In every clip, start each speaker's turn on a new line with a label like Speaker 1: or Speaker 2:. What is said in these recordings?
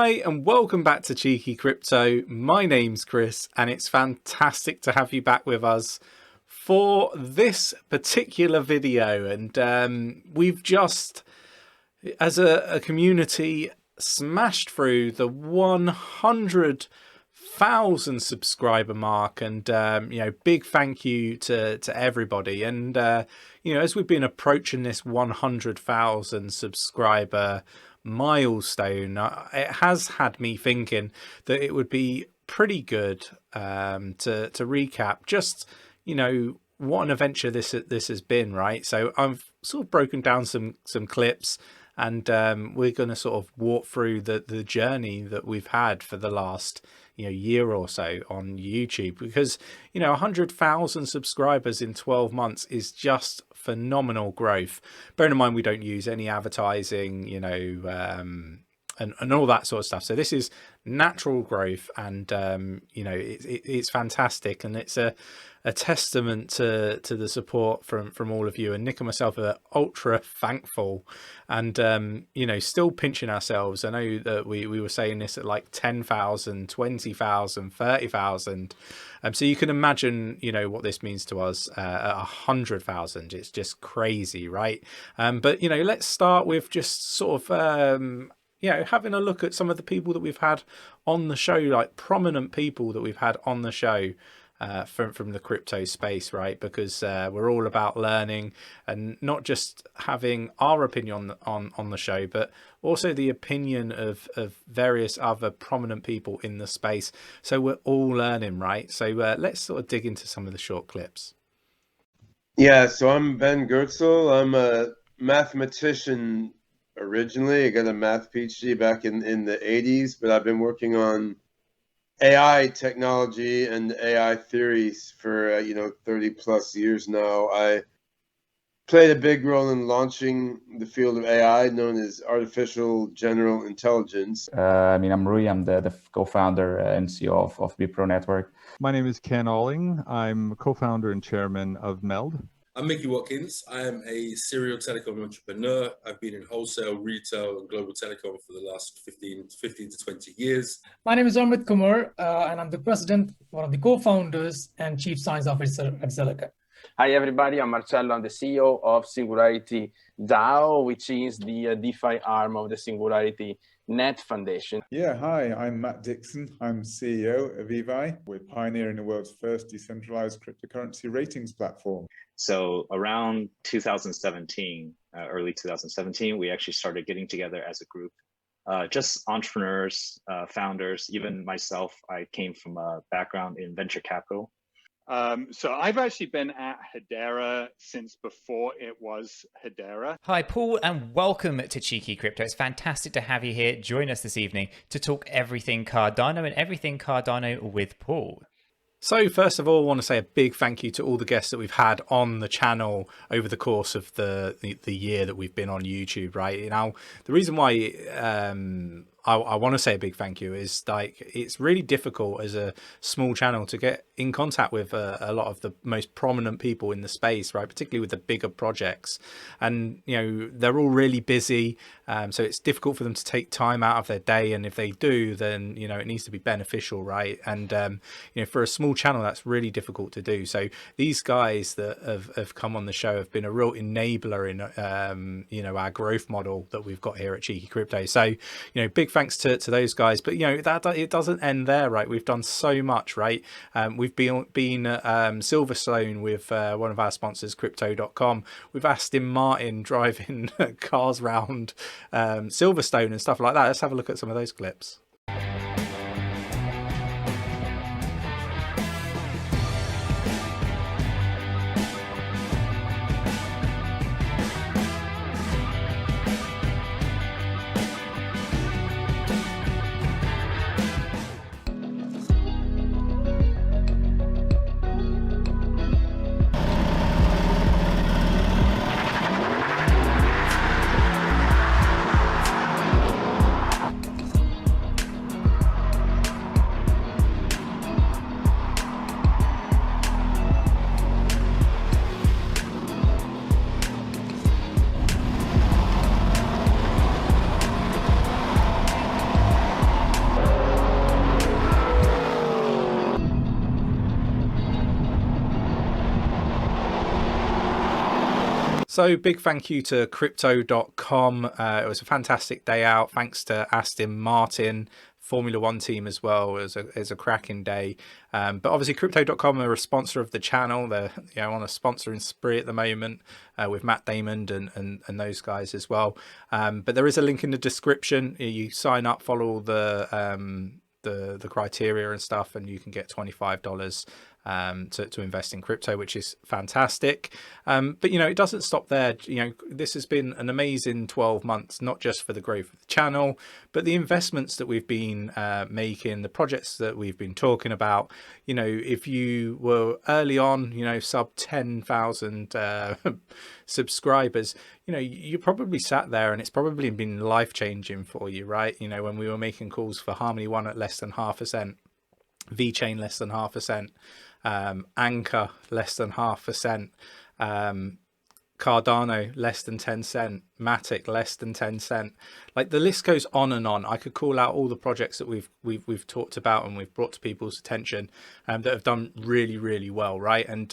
Speaker 1: Hi and welcome back to Cheeky Crypto. My name's Chris and it's fantastic to have you back with us for this particular video. And we've just, as a community, smashed through the 100,000 subscriber mark, and big thank you to everybody. And as we've been approaching this 100,000 subscriber milestone, it has had me thinking that it would be pretty good to recap just what an adventure this has been, right? So I've sort of broken down some clips, and we're going to sort of walk through the journey that we've had for the last year or so on YouTube, because 100,000 subscribers in 12 months is just phenomenal growth. Bearing in mind we don't use any advertising, and all that sort of stuff. So this is natural growth, and it's fantastic, and it's a testament to the support from all of you. And Nick and myself are ultra thankful, and still pinching ourselves. I know that we were saying this at like 10,000, 20,000, 30,000. So you can imagine what this means to us at 100,000. It's just crazy, right? But let's start with just sort of having a look at some of the people that we've had on the show, like prominent people that we've had on the show from the crypto space, right? Because we're all about learning and not just having our opinion on the show, but also the opinion of various other prominent people in the space. So we're all learning, right? So let's sort of dig into some of the short clips.
Speaker 2: Yeah, so I'm Ben Gertzell. I'm a mathematician originally. I got a math PhD back in the 80s, but I've been working on AI technology and AI theories for 30 plus years now. I played a big role in launching the field of AI known as artificial general intelligence.
Speaker 3: I'm Rui. I'm the co-founder and CEO of 𝗕𝗘𝗀𝗀𝗪 Network.
Speaker 4: My name is Ken Alling. I'm co-founder and chairman of MELD.
Speaker 5: I'm Mickey Watkins. I am a serial telecom entrepreneur. I've been in wholesale, retail, and global telecom for the last 15 to 20 years.
Speaker 6: My name is 𝗕𝗃𝗪𝗧𝗏, and I'm the president, one of the co-founders, and chief science officer at 𝗕𝗘𝗪𝗪.
Speaker 7: Hi, everybody. I'm Marcello. I'm the CEO of Singularity DAO, which is the DeFi arm of the Singularity Net Foundation.
Speaker 8: Yeah, hi, I'm Matt Dixon. I'm CEO of 𝗖𝗢𝗠𝗠𝗘𝗥𝗦. We're pioneering the world's first decentralized cryptocurrency ratings platform.
Speaker 9: So around 2017, early 2017, we actually started getting together as a group, just entrepreneurs, founders. Even myself, I came from a background in venture capital.
Speaker 10: So I've actually been at Hedera since before it was Hedera.
Speaker 11: Hi, Paul, and welcome to Cheeky Crypto. It's fantastic to have you here. Join us this evening to talk everything Cardano and everything Cardano with Paul.
Speaker 1: So first of all, I want to say a big thank you to all the guests that we've had on the channel over the course of the year that we've been on YouTube, right? Now, the reason why I want to say a big thank you is it's really difficult as a small channel to get in contact with a lot of the most prominent people in the space, right? Particularly with the bigger projects, and they're all really busy, so it's difficult for them to take time out of their day, and if they do, then it needs to be beneficial, right? And for a small channel, that's really difficult to do. So these guys that have come on the show have been a real enabler in our growth model that we've got here at Cheeky Crypto. So big thanks to those guys. But that it doesn't end there, right? We've done so much, right? We've been Silverstone with one of our sponsors, crypto.com. We've Aston Martin driving cars round Silverstone and stuff like that. Let's have a look at some of those clips. So big thank you to 𝗕𝗘𝗪𝗏. It was a fantastic day out. Thanks to Aston Martin, Formula One team as well. It was a cracking day. But obviously 𝗕𝗘𝗪𝗏 are a sponsor of the channel. They're on a sponsoring spree at the moment with Matt Damon and those guys as well. But there is a link in the description. You sign up, follow the criteria and stuff, and you can get $25 to invest in crypto, which is fantastic. But it doesn't stop there. This has been an amazing 12 months, not just for the growth of the channel, but the investments that we've been making, the projects that we've been talking about. If you were early on, sub 10,000 subscribers, you probably sat there and it's probably been life-changing for you, right? When we were making calls for Harmony One at less than 0.5%, VeChain less than 0.5%, Anchor less than 0.5%, Cardano less than 10 cent, Matic less than 10 cent. Like, the list goes on and on. I could call out all the projects that we've talked about and we've brought to people's attention that have done really, really well, right? And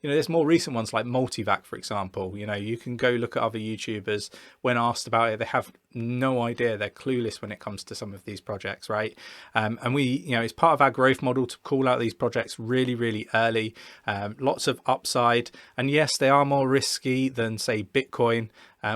Speaker 1: there's more recent ones like Multivac, for example. You can go look at other YouTubers. When asked about it, they have no idea. They're clueless when it comes to some of these projects, right? And we, it's part of our growth model to call out these projects really, really early. Lots of upside, and yes, they are more risky than, say, Bitcoin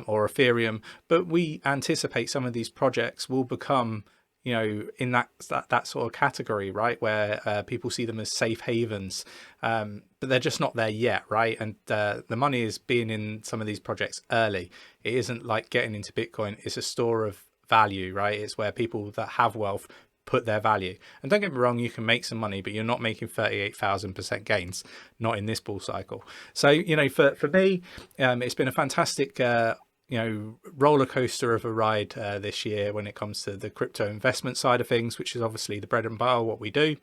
Speaker 1: or Ethereum, but we anticipate some of these projects will become, in that sort of category, right, where people see them as safe havens, but they're just not there yet, right? And the money is being in some of these projects early. It isn't like getting into Bitcoin. It's a store of value, right? It's where people that have wealth put their value. And don't get me wrong, you can make some money, but you're not making 38,000% gains, not in this bull cycle. So for me, it's been a fantastic roller coaster of a ride this year when it comes to the crypto investment side of things, which is obviously the bread and butter, what we do.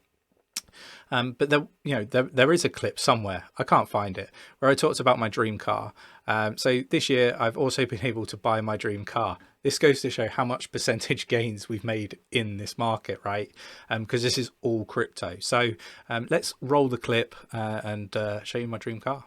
Speaker 1: But there is a clip somewhere, I can't find it, where I talked about my dream car. So this year I've also been able to buy my dream car. This goes to show how much percentage gains we've made in this market, right? Because this is all crypto. So let's roll the clip and show you my dream car.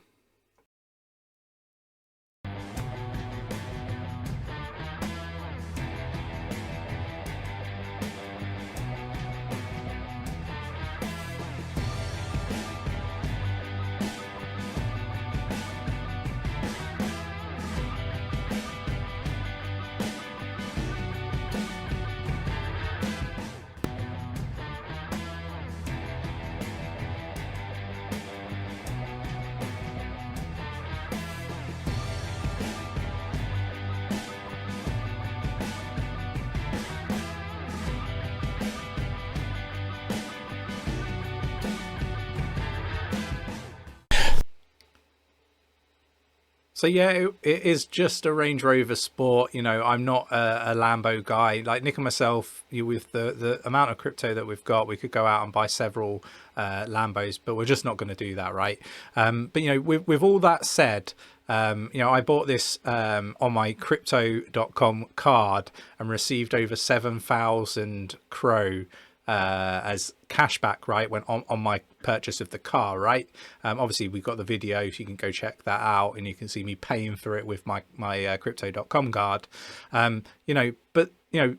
Speaker 1: So yeah, it is just a Range Rover Sport. I'm not a Lambo guy. Like Nick and myself, with the amount of crypto that we've got, we could go out and buy several Lambos, but we're just not going to do that, right? But with all that said, I bought this on my crypto.com card and received over 7,000 Crow as cashback, right, when on my purchase of the car, right? Obviously we've got the video, so you can go check that out and you can see me paying for it with my crypto.com card. But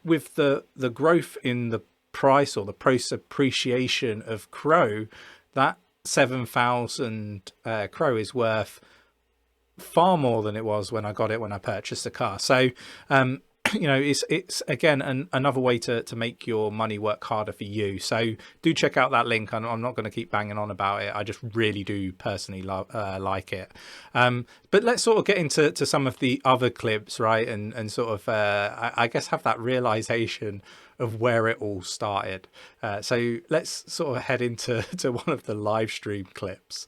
Speaker 1: with the growth in the price or the price appreciation of Crow, that 7,000 Crow is worth far more than it was when I got it, when I purchased the car. So it's again another way to make your money work harder for you. So do check out that link. I'm not going to keep banging on about it. I just really do personally like it. But let's sort of get into some of the other clips, right? And sort of I guess have that realization of where it all started. So let's sort of head into one of the live stream clips.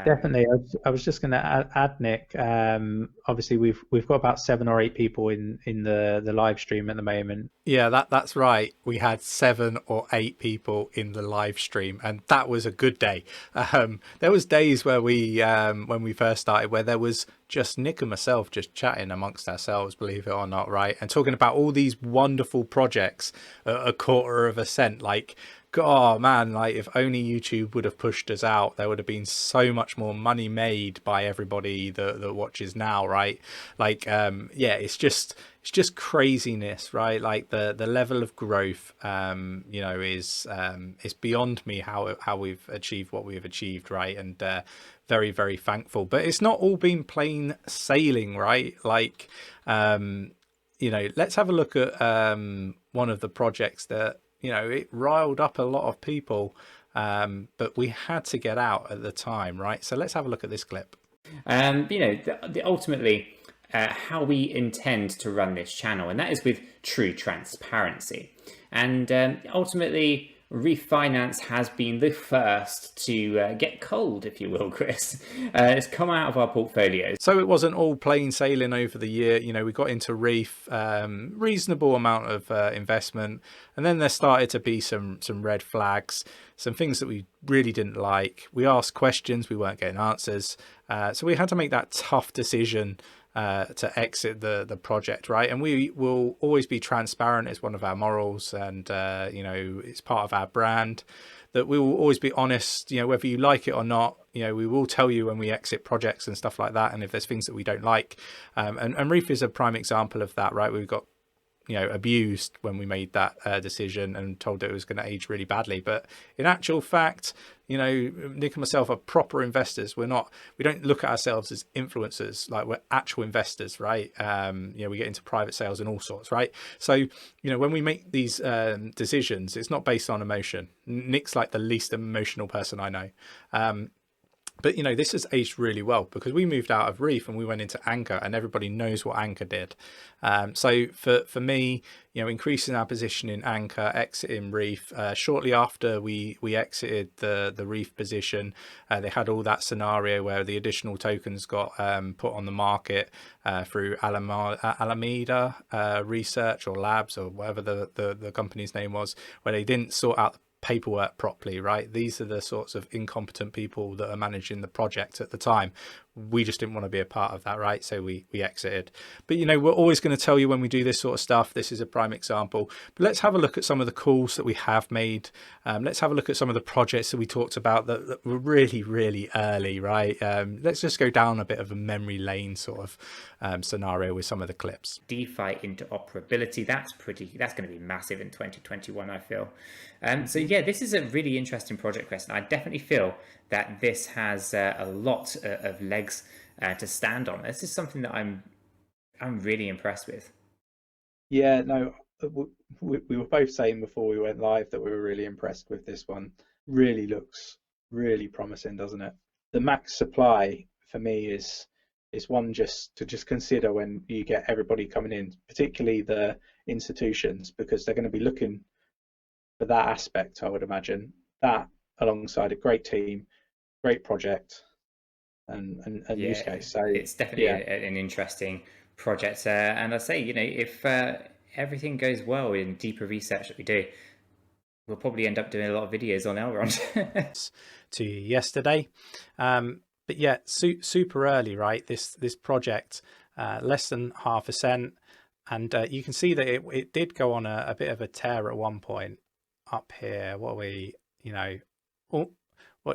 Speaker 12: Definitely. I was just going to add, Nick. Obviously, we've got about 7 or 8 people in the live stream at the moment.
Speaker 1: Yeah, that's right. We had 7 or 8 people in the live stream, and that was a good day. There was days where when we first started, where there was just Nick and myself just chatting amongst ourselves, believe it or not, right? And talking about all these wonderful projects at a quarter of a cent. Like, God, man, like if only YouTube would have pushed us out, there would have been so much more money made by everybody that watches now, right? Like, yeah, it's just craziness, right? Like the level of growth, you know, is it's beyond me how we've achieved what we've achieved, right? And very, very thankful. But it's not all been plain sailing, right? Like, you know, let's have a look at one of the projects that, you know, it riled up a lot of people, but we had to get out at the time, right? So let's have a look at this clip.
Speaker 11: You know, ultimately, how we intend to run this channel, and that is with true transparency. And ultimately, refinance has been the first to get cold, if you will, Chris. It's come out of our portfolios.
Speaker 1: So it wasn't all plain sailing over the year. You know, we got into Reef, reasonable amount of investment, and then there started to be some red flags, some things that we really didn't like. We asked questions, we weren't getting answers, so we had to make that tough decision to exit the project, right? And we will always be transparent. It's one of our morals, and you know, it's part of our brand that we will always be honest. You know, whether you like it or not, you know, we will tell you when we exit projects and stuff like that, and if there's things that we don't like. And Reef is a prime example of that, right? We've got, you know, abused when we made that decision and told that it was going to age really badly. But in actual fact, you know, Nick and myself are proper investors. We don't look at ourselves as influencers. Like, we're actual investors, right? You know, we get into private sales and all sorts, right? So, you know, when we make these decisions, it's not based on emotion. Nick's like the least emotional person I know. But, you know, this has aged really well because we moved out of Reef and we went into Anchor, and everybody knows what Anchor did. So for me, you know, increasing our position in Anchor, exiting Reef, shortly after we exited the Reef position, they had all that scenario where the additional tokens got put on the market through 𝗕𝗘𝗪𝗔𝗥𝗘 research or labs or whatever the company's name was, where they didn't sort out the paperwork properly, right? These are the sorts of incompetent people that are managing the project at the time. We just didn't want to be a part of that, right? So we exited. But, you know, we're always going to tell you when we do this sort of stuff. This is a prime example. But let's have a look at some of the calls that we have made. Let's have a look at some of the projects that we talked about that were really, really early, right? Let's just go down a bit of a memory lane sort of scenario with some of the clips.
Speaker 11: DeFi interoperability, that's going to be massive in 2021, I feel. So yeah, this is a really interesting project, Chris, and I definitely feel that this has a lot of legs to stand on. This is something that I'm really impressed with.
Speaker 12: Yeah, no, we were both saying before we went live that we were really impressed with this one. Really looks really promising, doesn't it? The max supply for me is one just to consider when you get everybody coming in, particularly the institutions, because they're going to be looking for that aspect, I would imagine. That alongside a great team, great project, and use case. So
Speaker 11: it's definitely an interesting project. And I say, you know, if everything goes well in deeper research that we do, we'll probably end up doing a lot of videos on Elrond.
Speaker 1: To yesterday. But yeah, super early, right? This project, less than 0.5%. And you can see that it did go on a bit of a tear at one point up here. What are we, you know,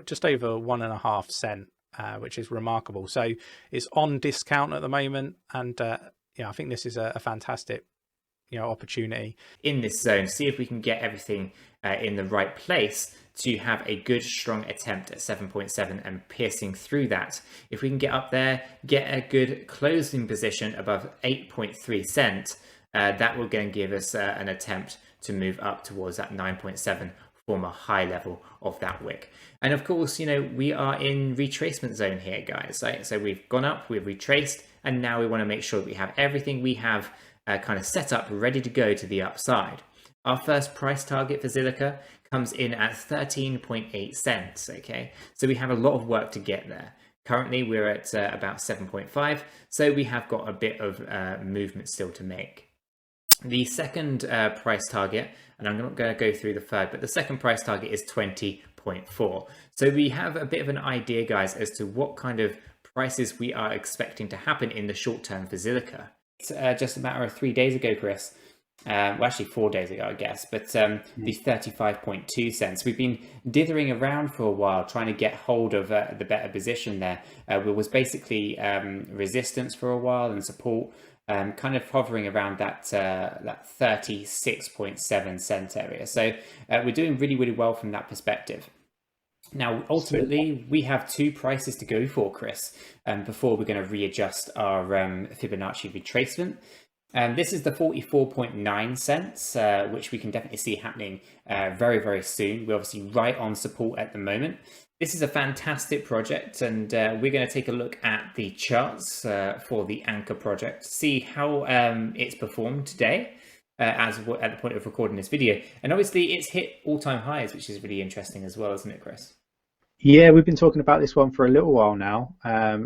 Speaker 1: just over 1.5 cents, which is remarkable. So it's on discount at the moment. And yeah, I think this is a fantastic, you know, opportunity
Speaker 11: in this zone. See if we can get everything in the right place to have a good strong attempt at 7.7 and piercing through that. If we can get up there, get a good closing position above 8.3 cents, that will then give us an attempt to move up towards that 9.7 form a high level of that wick. And of course, you know, we are in retracement zone here, guys, right? So we've gone up, we've retraced, and now we want to make sure that we have everything we have kind of set up, ready to go to the upside. Our first price target for Zilliqa comes in at 13.8 cents, okay? So we have a lot of work to get there. Currently, we're at about 7.5, so we have got a bit of movement still to make. The second price target, and I'm not going to go through the third, but the second price target is 20.4. So we have a bit of an idea, guys, as to what kind of prices we are expecting to happen in the short term for Zilliqa. It's just a matter of 3 days ago, Chris, well, actually 4 days ago, I guess, but the 35.2 cents. We've been dithering around for a while, trying to get hold of the better position there. There was basically resistance for a while and support, kind of hovering around that 36.7 cent area. So we're doing really, really well from that perspective. Now, ultimately, we have 2 prices to go for, Chris, before we're going to readjust our Fibonacci retracement. This is the 44.9 cents, which we can definitely see happening very, very soon. We're obviously right on support at the moment. This is a fantastic project, and we're going to take a look at the charts for the Anchor project, see how it's performed today at the point of recording this video. And obviously, it's hit all-time highs, which is really interesting as well, isn't it, Chris?
Speaker 12: Yeah, we've been talking about this one for a little while now,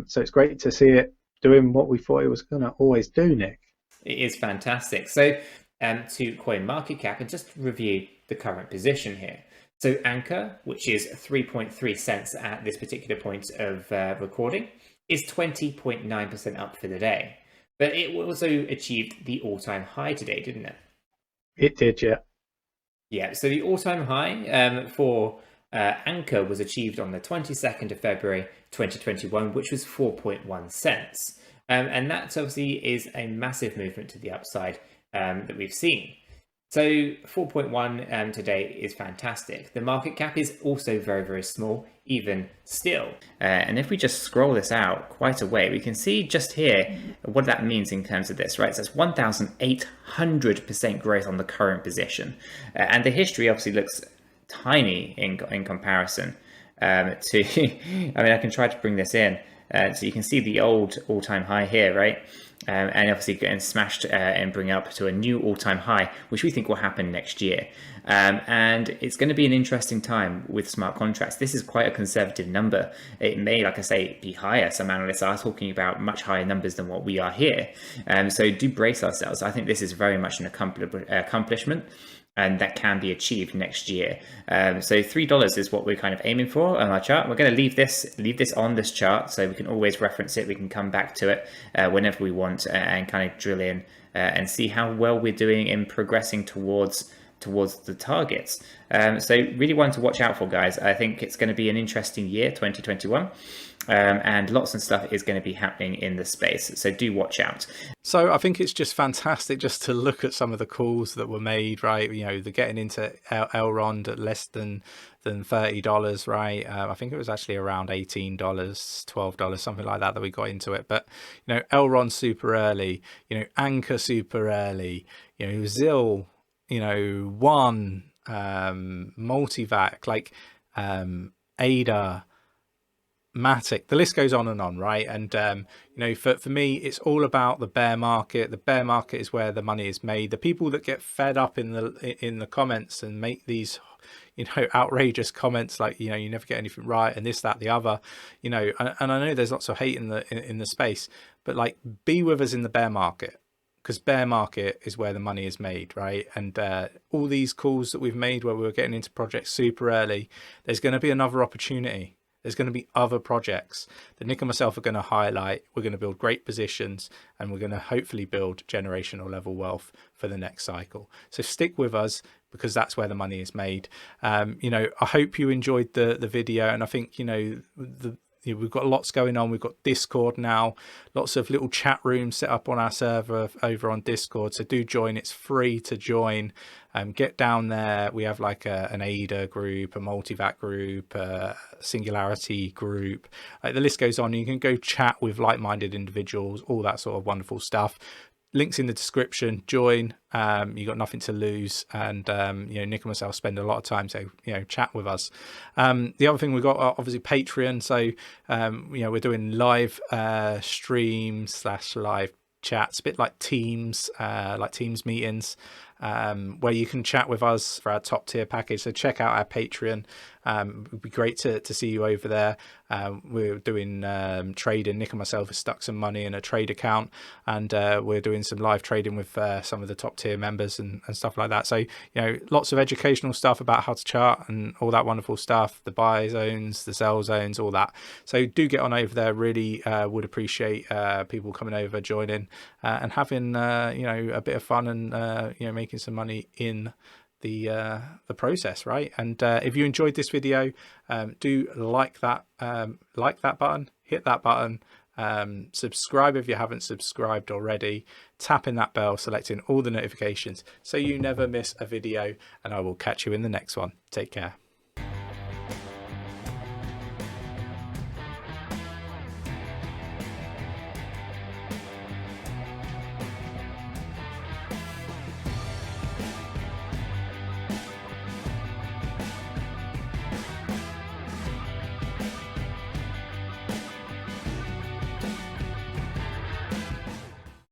Speaker 12: so it's great to see it doing what we thought it was going to always do, Nick.
Speaker 11: It is fantastic. So to coin market cap and just review the current position here. So Anchor, which is 3.3 cents at this particular point of recording, is 20.9% up for the day. But it also achieved the all-time high today, didn't it?
Speaker 12: It did, yeah.
Speaker 11: Yeah, so the all-time high for Anchor was achieved on the 22nd of February 2021, which was 4.1 cents. And that obviously is a massive movement to the upside that we've seen. So 4.1 today is fantastic. The market cap is also very, very small, even still. And if we just scroll this out quite a way, we can see just here what that means in terms of this, right? So it's 1,800% growth on the current position. And the history obviously looks tiny in comparison to, I mean, I can try to bring this in. So you can see the old all-time high here, right? And obviously getting smashed and bring up to a new all-time high, which we think will happen next year. And it's going to be an interesting time with smart contracts. This is quite a conservative number. It may, like I say, be higher. Some analysts are talking about much higher numbers than what we are here. So do brace ourselves. I think this is very much an accomplishment, and that can be achieved next year. So $3 is what we're kind of aiming for on our chart. We're going to leave this on this chart, so we can always reference it. We can come back to it whenever we want and kind of drill in and see how well we're doing in progressing towards the targets. So really one to watch out for, guys. I think it's going to be an interesting year, 2021. And lots of stuff is going to be happening in the space, so do watch out.
Speaker 1: So I think it's just fantastic just to look at some of the calls that were made, right? You know, the getting into Elrond at less than $30, right? I think it was actually around $18, $12, something like that we got into it. But you know, Elrond super early, you know, Anchor super early, you know, Zill, you know, One, Multivac, like Ada, Matic, the list goes on and on, right? And you know, for me, it's all about the bear market. The bear market is where the money is made. The people that get fed up in the comments and make these, you know, outrageous comments like, you know, you never get anything right and this, that, the other, you know, and I know there's lots of hate in the space, but like, be with us in the bear market, because bear market is where the money is made, right? And all these calls that we've made where we were getting into projects super early, there's going to be another opportunity. There's going to be other projects that Nick and myself are going to highlight. We're going to build great positions, and we're going to hopefully build generational level wealth for the next cycle. So stick with us, because that's where the money is made. You know, I hope you enjoyed the video, and I think, you know, we've got lots going on. We've got Discord now, lots of little chat rooms set up on our server over on Discord. So do join. It's free to join. Get down there. We have like an ADA group, a Multivac group, a Singularity group. The list goes on. You can go chat with like-minded individuals, all that sort of wonderful stuff. Links in the description. Join. You got nothing to lose, and you know, Nick and myself spend a lot of time, so you know, chat with us. The other thing we've got, obviously, Patreon. So you know, we're doing live streams / live chats, a bit like Teams meetings. where you can chat with us for our top tier package. So check out our Patreon. It would be great to see you over there. We're doing trading. Nick and myself have stuck some money in a trade account, and we're doing some live trading with some of the top tier members and stuff like that. So, you know, lots of educational stuff about how to chart and all that wonderful stuff, the buy zones, the sell zones, all that. So do get on over there. Really would appreciate people coming over, joining, and having you know, a bit of fun and you know, making some money in the process, right? And if you enjoyed this video, do like that button, hit that button, subscribe if you haven't subscribed already, tapping that bell, selecting all the notifications so you never miss a video, and I will catch you in the next one. Take care.